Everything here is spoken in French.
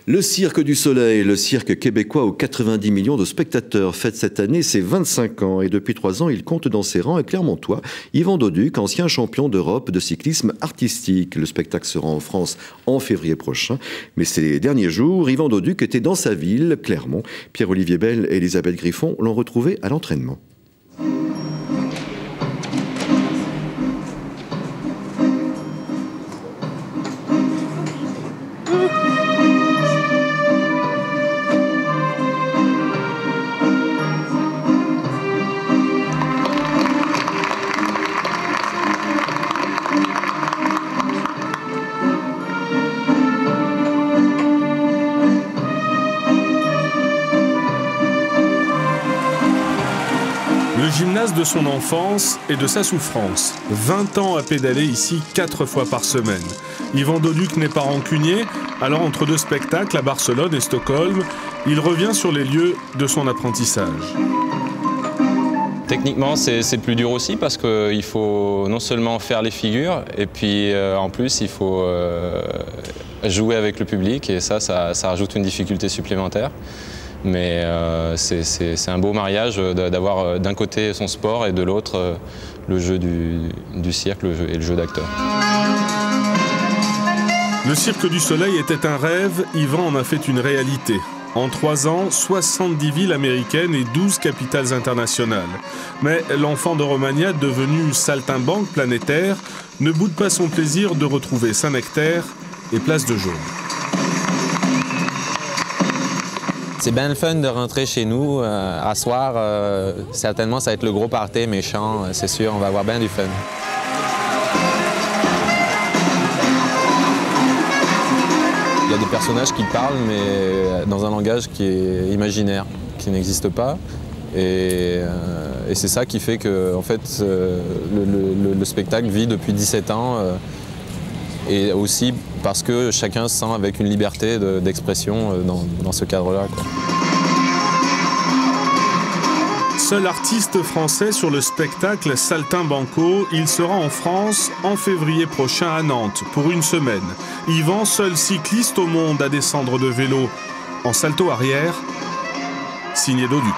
Le Cirque du Soleil, le cirque québécois aux 90 millions de spectateurs, fête cette année ses 25 ans. Et depuis 3 ans, il compte dans ses rangs un Clermontois, Yvan Doduc, ancien champion d'Europe de cyclisme artistique. Le spectacle sera en France en février prochain. Mais ces derniers jours, Yvan Doduc était dans sa ville, Clermont. Pierre-Olivier Bell et Elisabeth Griffon l'ont retrouvé à l'entraînement. Le gymnase de son enfance et de sa souffrance. 20 ans à pédaler ici 4 fois par semaine. Yvan Doduc n'est pas rancunier, alors entre 2 spectacles à Barcelone et Stockholm, il revient sur les lieux de son apprentissage. Techniquement, c'est plus dur aussi parce qu'il faut non seulement faire les figures, et puis en plus, il faut jouer avec le public, et ça rajoute une difficulté supplémentaire. Mais c'est un beau mariage d'avoir d'un côté son sport et de l'autre le jeu du cirque et le jeu d'acteur. Le Cirque du Soleil était un rêve, Yvan en a fait une réalité. En 3 ans, 70 villes américaines et 12 capitales internationales. Mais l'enfant de Romagna, devenu saltimbanque planétaire, ne boude pas son plaisir de retrouver Saint-Nectaire et Place de Jaume. C'est bien le fun de rentrer chez nous. À soir, certainement, ça va être le gros party méchant, c'est sûr, on va avoir bien du fun. Il y a des personnages qui parlent, mais dans un langage qui est imaginaire, qui n'existe pas. Et c'est ça qui fait que en fait, le spectacle vit depuis 17 ans. Et aussi parce que chacun se sent avec une liberté d'expression dans ce cadre-là. Seul artiste français sur le spectacle Saltimbanco, il sera en France en février prochain à Nantes pour 1 semaine. Yvan, seul cycliste au monde à descendre de vélo en salto arrière, signé Doduc.